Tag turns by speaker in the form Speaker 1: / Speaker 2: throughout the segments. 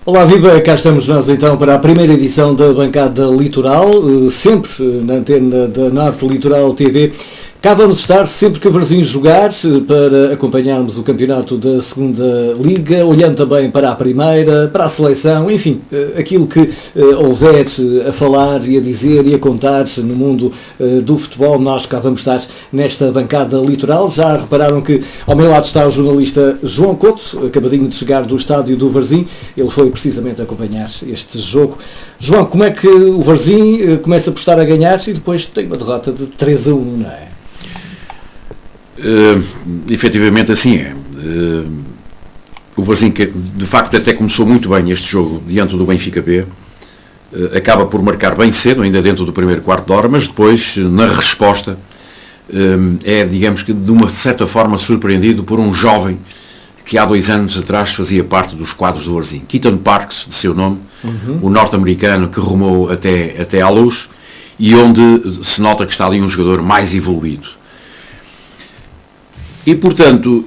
Speaker 1: Olá, viva! Cá estamos nós então para a primeira edição da Bancada Litoral, sempre na antena da Norte Litoral TV. Cá vamos estar sempre que o Varzim jogar para acompanharmos o campeonato da segunda Liga, olhando também para a primeira, para a seleção, enfim, aquilo que houver a falar e a dizer e a contar no mundo do futebol, nós cá vamos estar nesta Bancada Litoral. Já repararam que ao meu lado está o jornalista João Couto, acabadinho de chegar do estádio do Varzim. Ele foi precisamente acompanhar este jogo. João, como é que o Varzim começa por estar a ganhar e depois tem uma derrota de 3-1, não é?
Speaker 2: Efetivamente assim é. O Varzim, que de facto até começou muito bem este jogo diante do Benfica B, acaba por marcar bem cedo, ainda dentro do primeiro quarto de hora, mas depois na resposta é, digamos que de uma certa forma, surpreendido por um jovem que há 2 anos atrás fazia parte dos quadros do Varzim, Keaton Parks, de seu nome, o norte-americano que rumou até à luz e onde se nota que está ali um jogador mais evoluído. E, portanto,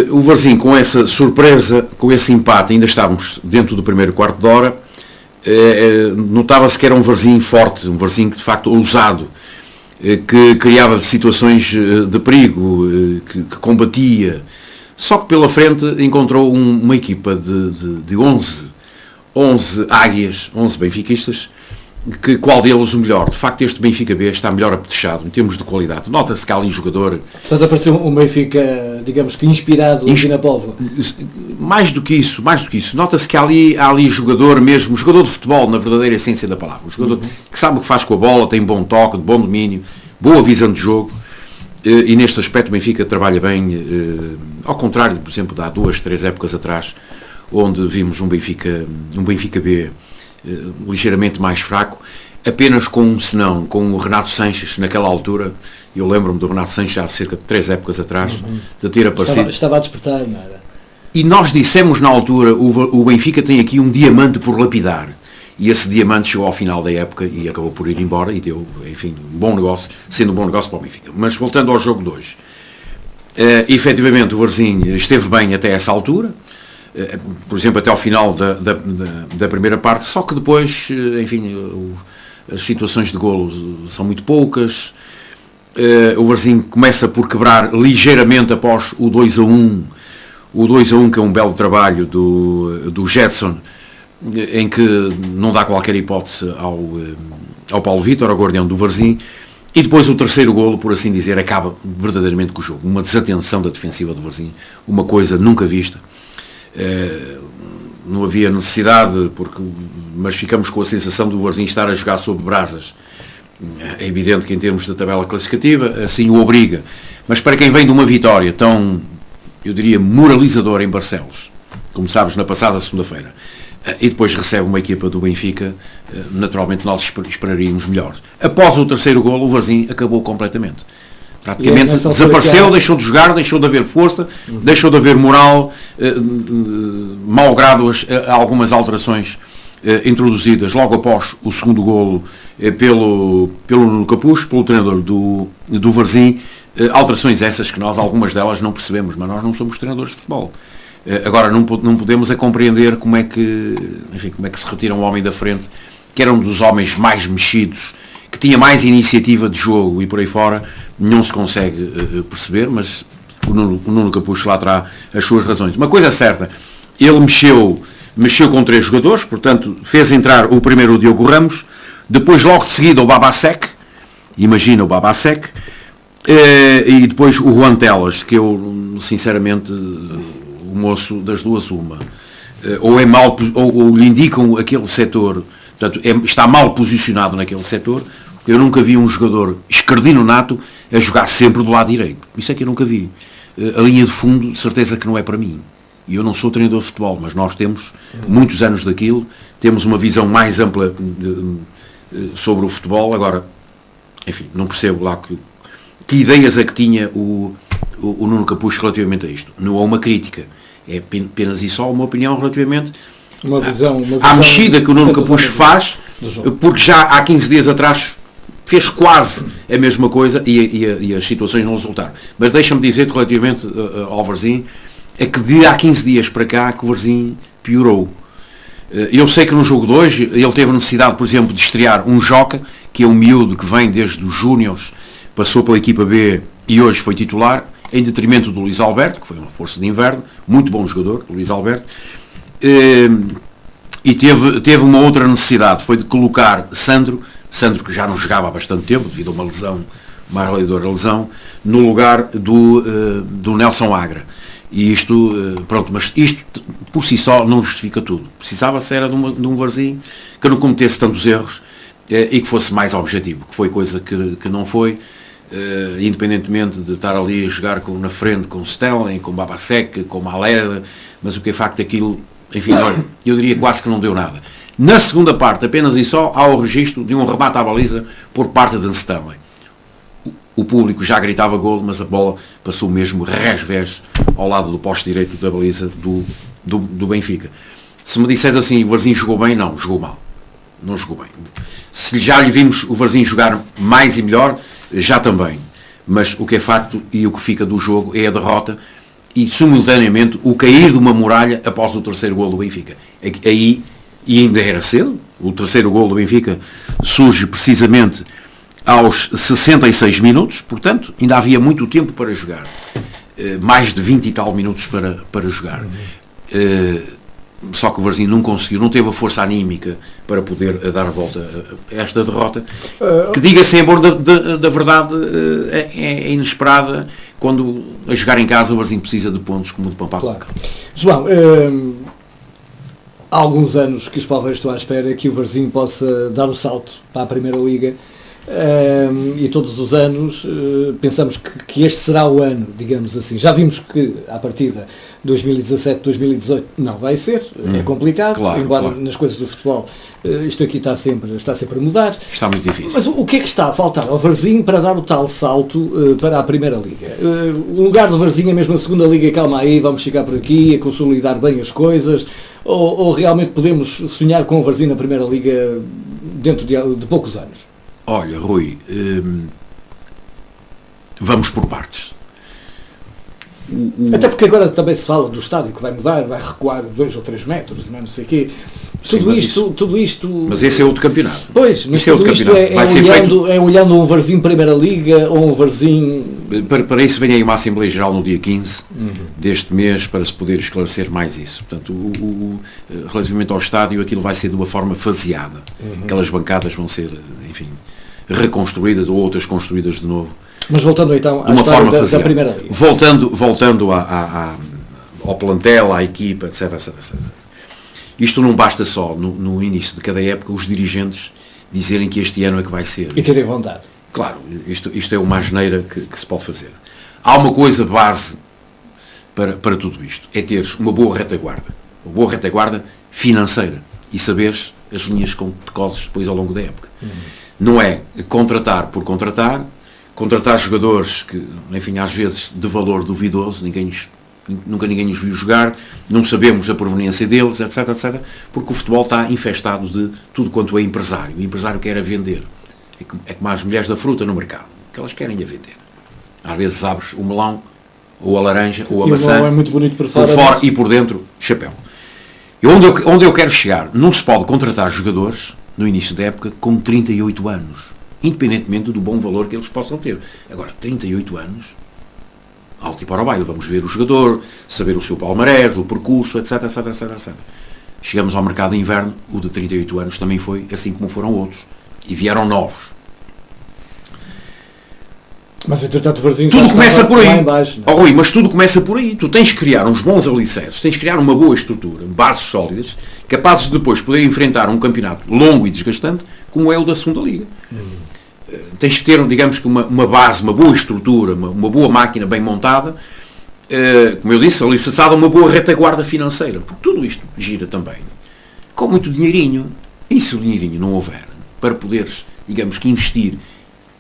Speaker 2: o Varzim, com essa surpresa, com esse empate, ainda estávamos dentro do primeiro quarto de hora, notava-se que era um Varzim forte, um Varzim que, de facto, ousado, que criava situações de perigo, que combatia. Só que pela frente encontrou uma equipa de 11 águias, 11 benfiquistas, que qual deles o melhor? De facto, este Benfica B está melhor apetechado em termos de qualidade. Nota-se que há ali jogador...
Speaker 1: Portanto, apareceu um Benfica, digamos que inspirado aqui na Póvoa.
Speaker 2: Mais do que isso. Nota-se que há ali jogador mesmo, jogador de futebol, na verdadeira essência da palavra. Um jogador que sabe o que faz com a bola, tem bom toque, bom domínio, boa visão de jogo. E neste aspecto o Benfica trabalha bem, ao contrário, por exemplo, de há 2, 3 épocas atrás, onde vimos um Benfica B ligeiramente mais fraco, apenas com um senão, com o Renato Sanches naquela altura. Eu lembro-me do Renato Sanches há cerca de 3 épocas atrás, de ter aparecido.
Speaker 1: Estava a despertar, não era?
Speaker 2: E nós dissemos na altura, o Benfica tem aqui um diamante por lapidar. E esse diamante chegou ao final da época e acabou por ir embora e deu, enfim, um bom negócio, sendo um bom negócio para o Benfica. Mas voltando ao jogo de hoje, efetivamente o Varzim esteve bem até essa altura, por exemplo, até ao final da primeira parte, só que depois, enfim, as situações de golo são muito poucas. O Varzim começa por quebrar ligeiramente após o 2-1, que é um belo trabalho do Jetson, em que não dá qualquer hipótese ao Paulo Vítor, ao guardião do Varzim, e depois o terceiro golo, por assim dizer, acaba verdadeiramente com o jogo. Uma desatenção da defensiva do Varzim, uma coisa nunca vista. Não havia necessidade, mas ficamos com a sensação do Varzim estar a jogar sob brasas. É evidente que em termos de tabela classificativa assim o obriga, mas para quem vem de uma vitória tão, eu diria, moralizadora em Barcelos, como sabes, na passada segunda-feira, e depois recebe uma equipa do Benfica, naturalmente nós esperaríamos melhor. Após o terceiro golo, o Varzim acabou completamente. Praticamente desapareceu, deixou de jogar, deixou de haver força, deixou de haver moral, mau grado a algumas alterações introduzidas logo após o segundo golo pelo Nuno Capucho, pelo treinador do Varzim, alterações essas que nós, algumas delas, não percebemos, mas nós não somos treinadores de futebol. Agora não podemos compreender como é que se retira um homem da frente, que era um dos homens mais mexidos, que tinha mais iniciativa de jogo e por aí fora, não se consegue perceber, mas o Nuno Capucho lá terá as suas razões. Uma coisa é certa, ele mexeu com 3 jogadores, portanto fez entrar o primeiro o Diogo Ramos, depois logo de seguida o Babasek, imagina o Babasek, e depois o Juan Telas, que eu sinceramente, o moço das duas uma, ou é mal, ou lhe indicam aquele setor, portanto está mal posicionado naquele setor. Eu nunca vi um jogador esquerdino nato a jogar sempre do lado direito. Isso é que eu nunca vi. A linha de fundo, de certeza que não é para mim. E eu não sou treinador de futebol, mas nós temos muitos anos daquilo, temos uma visão mais ampla sobre o futebol. Agora, enfim, não percebo lá que ideias é que tinha o Nuno Capucho relativamente a isto. Não há uma crítica. É apenas e só uma opinião relativamente
Speaker 1: uma visão
Speaker 2: à mexida que o Nuno Capucho faz, porque já há 15 dias atrás fez quase a mesma coisa e as situações não resultaram. Mas deixa-me dizer-te relativamente ao Varzim, é que de há 15 dias para cá que o Varzim piorou. Eu sei que no jogo de hoje ele teve necessidade, por exemplo, de estrear um Joca, que é um miúdo que vem desde os Júniors, passou pela equipa B e hoje foi titular, em detrimento do Luís Alberto, que foi um reforço de inverno, muito bom jogador, Luís Alberto, e teve uma outra necessidade, foi de colocar Sandro que já não jogava há bastante tempo, devido a uma lesão, uma arreladora lesão, no lugar do Nelson Agra. E isto, pronto, mas isto por si só não justifica tudo. Precisava-se era de um Varzim que não cometesse tantos erros e que fosse mais objetivo, que foi coisa que não foi, independentemente de estar ali a jogar na frente com Stanley, com Babasek, com Malé, mas o que é facto daquilo, enfim, olha, eu diria quase que não deu nada. Na segunda parte, apenas e só, há o registro de um remate à baliza por parte de Stanley. O público já gritava golo, mas a bola passou mesmo resvés ao lado do poste direito da baliza do Benfica. Se me disseres assim, o Varzim jogou bem, não, jogou mal. Não jogou bem. Se já lhe vimos o Varzim jogar mais e melhor, já também. Mas o que é facto e o que fica do jogo é a derrota e, simultaneamente, o cair de uma muralha após o terceiro golo do Benfica. Aí, e ainda era cedo, o terceiro golo do Benfica surge precisamente aos 66 minutos, portanto, ainda havia muito tempo para jogar. Mais de 20 e tal minutos para jogar. Só que o Varzim não conseguiu, não teve a força anímica para poder dar a volta a esta derrota, que, diga-se em amor da verdade, é inesperada quando a jogar em casa o Varzim precisa de pontos como o de Pampalho.
Speaker 1: Claro. João, há alguns anos que os palveiros estão à espera que o Varzim possa dar o salto para a Primeira Liga. E todos os anos pensamos que este será o ano, digamos assim. Já vimos que à partida 2017, 2018 não vai ser, é complicado,
Speaker 2: claro,
Speaker 1: embora
Speaker 2: claro.
Speaker 1: Nas coisas do futebol isto aqui está sempre a mudar.
Speaker 2: Está muito difícil.
Speaker 1: Mas o que é que está a faltar ao Varzim para dar o tal salto para a Primeira Liga? O lugar do Varzim é mesmo a Segunda Liga, calma aí, vamos chegar por aqui, a consolidar bem as coisas, ou realmente podemos sonhar com o Varzim na Primeira Liga dentro de poucos anos?
Speaker 2: Olha, Rui, vamos por partes.
Speaker 1: Até porque agora também se fala do estádio que vai mudar, vai recuar 2 ou 3 metros, não sei o quê. Tudo isto...
Speaker 2: Mas esse é outro campeonato.
Speaker 1: Pois, mas tudo isto é olhando um Varzim Primeira Liga ou um Varzim...
Speaker 2: Para isso vem aí uma Assembleia Geral no dia 15 deste mês para se poder esclarecer mais isso. Portanto, relativamente ao estádio, aquilo vai ser de uma forma faseada. Aquelas bancadas vão ser, enfim, reconstruídas ou outras construídas de novo.
Speaker 1: Mas voltando então
Speaker 2: à forma
Speaker 1: da Primeira Liga.
Speaker 2: Voltando ao plantel, à equipa, etc. Isto não basta só, no início de cada época, os dirigentes dizerem que este ano é que vai ser.
Speaker 1: E terem vontade.
Speaker 2: Claro, isto é uma asneira que se pode fazer. Há uma coisa base para tudo isto, é teres uma boa retaguarda. Uma boa retaguarda financeira. E saberes as linhas que coses depois ao longo da época. Não é contratar por contratar jogadores que, enfim, às vezes de valor duvidoso, nunca ninguém os viu jogar, não sabemos a proveniência deles, etc, porque o futebol está infestado de tudo quanto é empresário. O empresário quer a vender. É como as mulheres da fruta no mercado, que elas querem a vender. Às vezes abres o melão, ou a laranja, ou a maçã,
Speaker 1: o melão é muito bonito por fora,
Speaker 2: e por dentro, chapéu. E onde eu quero chegar, não se pode contratar jogadores no início da época com 38 anos, independentemente do bom valor que eles possam ter. Agora, 38 anos, alto e para o baile, vamos ver o jogador, saber o seu palmarés, o percurso, etc. Chegamos ao mercado de inverno, o de 38 anos também foi assim como foram outros, e vieram novos.
Speaker 1: Mas entretanto o Varzim
Speaker 2: tudo começa por aí.
Speaker 1: Baixo,
Speaker 2: Rui, mas tudo começa por aí. Tu tens que criar uns bons alicerces, tens que criar uma boa estrutura, bases sólidas, capazes de depois poder enfrentar um campeonato longo e desgastante, como é o da Segunda Liga. Tens que ter, digamos que uma base, uma boa estrutura, uma boa máquina bem montada, como eu disse, alicerçada, uma boa retaguarda financeira, porque tudo isto gira também com muito dinheirinho. E se o dinheirinho não houver para poderes, digamos que investir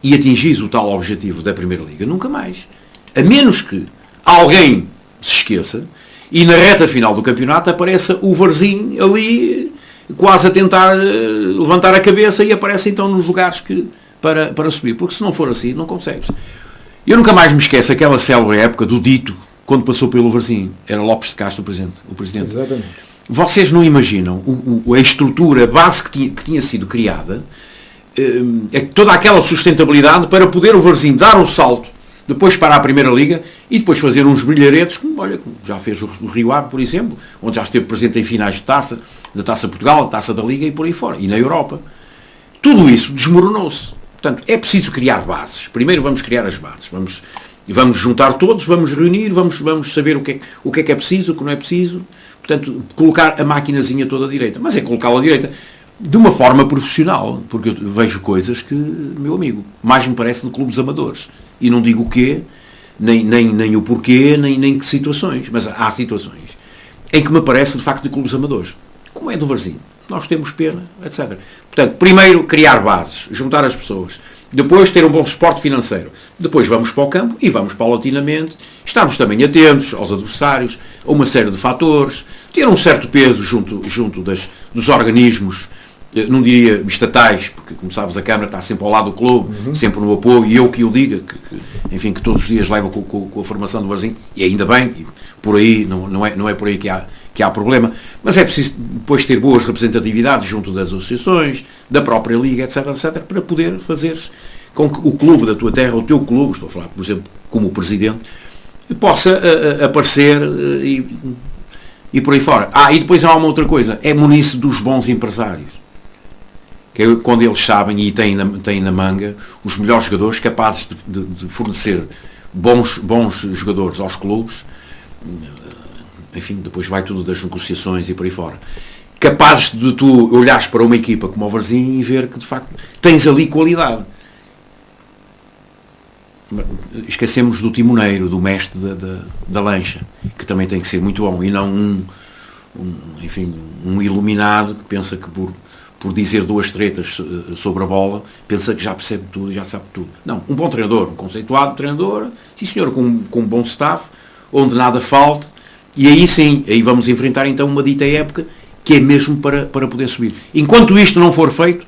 Speaker 2: e atingir o tal objetivo da Primeira Liga, nunca mais. A menos que alguém se esqueça e na reta final do campeonato apareça o Varzim ali quase a tentar levantar a cabeça e aparece então nos lugares para subir. Porque se não for assim, não consegues. Eu nunca mais me esqueço aquela célebre época do Dito, quando passou pelo Varzim. Era Lopes de Castro o presidente.
Speaker 1: Exatamente.
Speaker 2: vocês não imaginam a estrutura, a base que tinha sido criada, toda aquela sustentabilidade para poder o Varzim dar o salto, depois para a Primeira Liga e depois fazer uns brilharetes, como já fez o Rio Ave, por exemplo, onde já esteve presente em finais de taça, da Taça Portugal, da Taça da Liga e por aí fora, e na Europa. Tudo isso desmoronou-se. Portanto, é preciso criar bases. Primeiro vamos criar as bases. Vamos juntar todos, vamos reunir, vamos saber o que é preciso, o que não é preciso. Portanto, colocar a maquinazinha toda à direita. Mas é colocá-la à direita de uma forma profissional, porque eu vejo coisas que, meu amigo, mais me parece de clubes amadores. E não digo o quê, nem o porquê, nem que situações. Mas há situações em que me parece, de facto, de clubes amadores. Como é do Varzim. Nós temos pena, etc. Portanto, primeiro criar bases, juntar as pessoas. Depois ter um bom suporte financeiro. Depois vamos para o campo e vamos paulatinamente. Estarmos também atentos aos adversários, a uma série de fatores. Ter um certo peso junto dos organismos, não diria estatais, porque, como sabes, a Câmara está sempre ao lado do clube, sempre no apoio, e eu que o diga, que todos os dias levo com a formação do Varzim, e ainda bem, e por aí, não é por aí que há problema, mas é preciso depois ter boas representatividades junto das associações, da própria Liga, etc, para poder fazer com que o clube da tua terra, o teu clube, estou a falar, por exemplo, como presidente, possa aparecer e por aí fora. E depois há uma outra coisa, é munir-se dos bons empresários. Que é quando eles sabem e têm na manga os melhores jogadores capazes de fornecer bons jogadores aos clubes, enfim, depois vai tudo das negociações e por aí fora, capazes de tu olhares para uma equipa como o Varzim e ver que de facto tens ali qualidade. Esquecemos do timoneiro, do mestre da lancha, que também tem que ser muito bom, e não um iluminado que pensa que por dizer duas tretas sobre a bola, pensa que já percebe tudo e já sabe tudo. Não, um bom treinador, um conceituado treinador, sim senhor, com um bom staff, onde nada falte, e aí sim, aí vamos enfrentar então uma dita época que é mesmo para poder subir. Enquanto isto não for feito,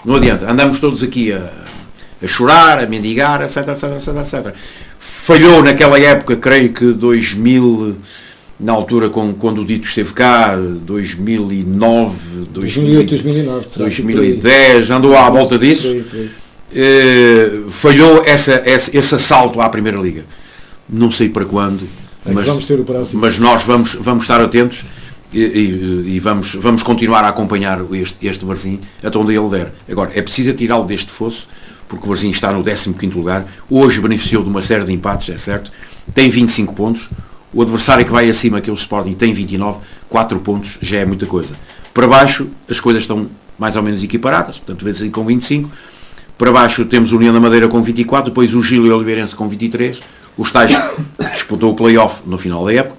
Speaker 2: não adianta, andamos todos aqui a chorar, a mendigar, etc. Falhou naquela época, creio que 2000... na altura, quando o Dito esteve cá, 2009,
Speaker 1: 2008, 2009,
Speaker 2: 2010, andou à volta disso, falhou esse assalto à Primeira Liga. Não sei para quando, mas nós vamos estar atentos e vamos continuar a acompanhar este Varzim até onde ele der. Agora, é preciso tirá-lo deste fosso, porque o Varzim está no 15º lugar, hoje beneficiou de uma série de empates, é certo, tem 25 pontos, o adversário que vai acima, que é o Sporting, tem 29, 4 pontos já é muita coisa. Para baixo as coisas estão mais ou menos equiparadas, portanto vezes com 25, para baixo temos o União da Madeira com 24, depois o Gil e o Oliveirense com 23, os tais disputou o play-off no final da época,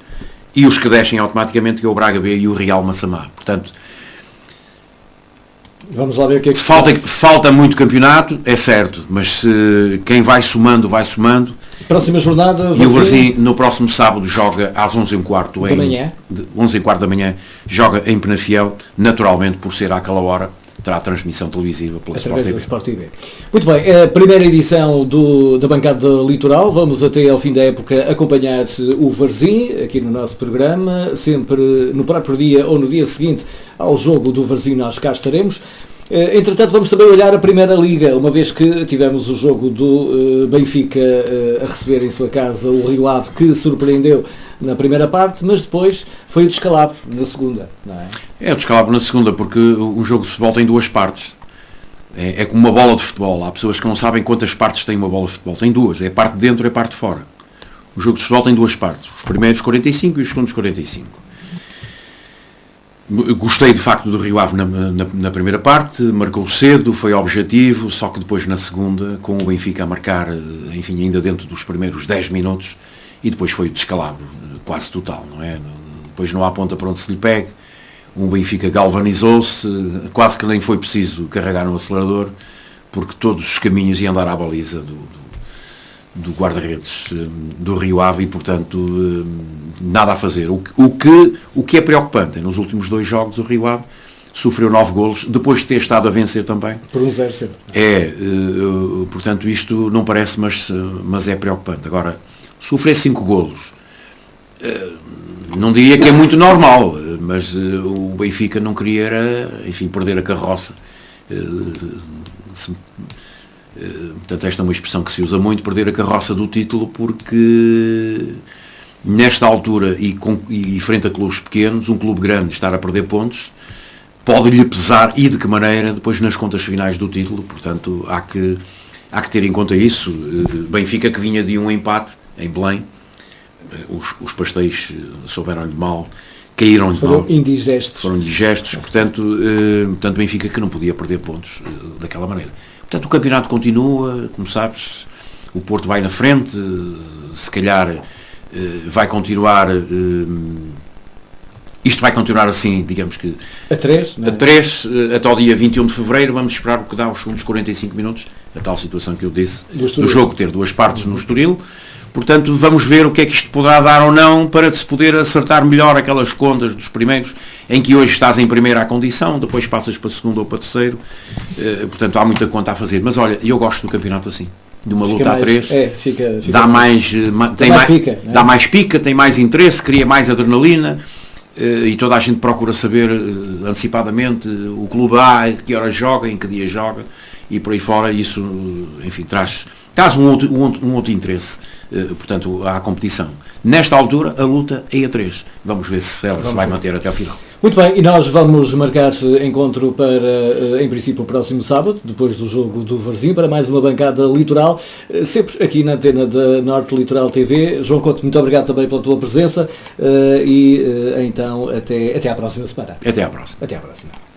Speaker 2: e os que descem automaticamente, que é o Braga B e o Real Massamá. Portanto,
Speaker 1: vamos lá ver o que é que
Speaker 2: falta muito campeonato, é certo, mas quem vai somando, vai somando.
Speaker 1: Próxima jornada...
Speaker 2: E o Varzim no próximo sábado joga às 11h15
Speaker 1: da manhã.
Speaker 2: 11h15 da manhã, joga em Penafiel, naturalmente por ser àquela hora, terá transmissão televisiva pela
Speaker 1: Sport TV. Muito bem, a primeira edição da bancada Litoral, vamos até ao fim da época acompanhar o Varzim, aqui no nosso programa, sempre no próprio dia ou no dia seguinte ao jogo do Varzim nós cá estaremos. Entretanto, vamos também olhar a Primeira Liga, uma vez que tivemos o jogo do Benfica a receber em sua casa o Rio Ave, que surpreendeu na primeira parte, mas depois foi o descalabro na segunda, não é?
Speaker 2: É o descalabro na segunda, porque um jogo de futebol tem duas partes. É como uma bola de futebol. Há pessoas que não sabem quantas partes tem uma bola de futebol. Tem duas, é a parte de dentro e a parte de fora. O jogo de futebol tem duas partes, os primeiros 45 e os segundos 45. Gostei de facto do Rio Ave na primeira parte, marcou cedo, foi objetivo, só que depois na segunda, com o Benfica a marcar, enfim, ainda dentro dos primeiros 10 minutos, e depois foi o descalabro quase total, não é? Depois não há ponta para onde se lhe pegue, o Benfica galvanizou-se, quase que nem foi preciso carregar no acelerador, porque todos os caminhos iam dar à baliza do guarda-redes do Rio Ave e, portanto, nada a fazer. O que é preocupante, nos últimos 2 jogos o Rio Ave sofreu 9 golos, depois de ter estado a vencer também.
Speaker 1: Por 1-0 sempre.
Speaker 2: Portanto, isto não parece, mas é preocupante. Agora, sofrer 5 golos não diria que é muito normal, mas o Benfica não queria era, enfim, perder a carroça. Portanto, esta é uma expressão que se usa muito, perder a carroça do título, porque nesta altura e frente a clubes pequenos, um clube grande estar a perder pontos pode-lhe pesar, e de que maneira, depois nas contas finais do título. Portanto, há que ter em conta isso. Benfica, que vinha de um empate em Belém, os pastéis souberam-lhe mal, caíram-lhe mal. Foram indigestos, portanto, Benfica que não podia perder pontos daquela maneira. Portanto, o campeonato continua, como sabes, o Porto vai na frente, se calhar vai continuar, isto vai continuar assim, digamos que
Speaker 1: a 3,
Speaker 2: a 3 até ao dia 21 de Fevereiro. Vamos esperar o que dá os segundos 45 minutos, a tal situação que eu disse, do jogo ter duas partes no Estoril. Portanto, vamos ver o que é que isto poderá dar ou não, para se poder acertar melhor aquelas contas dos primeiros, em que hoje estás em primeira à condição, depois passas para segundo ou para terceiro. Portanto, há muita conta a fazer. Mas olha, eu gosto do campeonato assim, de uma luta a 3, dá mais pica, tem mais interesse, cria mais adrenalina, e toda a gente procura saber antecipadamente o clube A, que hora joga, em que dia joga, e por aí fora. Isso, enfim, traz um outro interesse, portanto, à competição. Nesta altura, a luta é a 3. Vamos ver se ela se vai manter até ao final.
Speaker 1: Muito bem, e nós vamos marcar encontro para, em princípio, o próximo sábado, depois do jogo do Varzim, para mais uma bancada litoral, sempre aqui na antena da Norte Litoral TV. João Couto, muito obrigado também pela tua presença, e então até à próxima semana.
Speaker 2: Até à próxima.
Speaker 1: Até à próxima.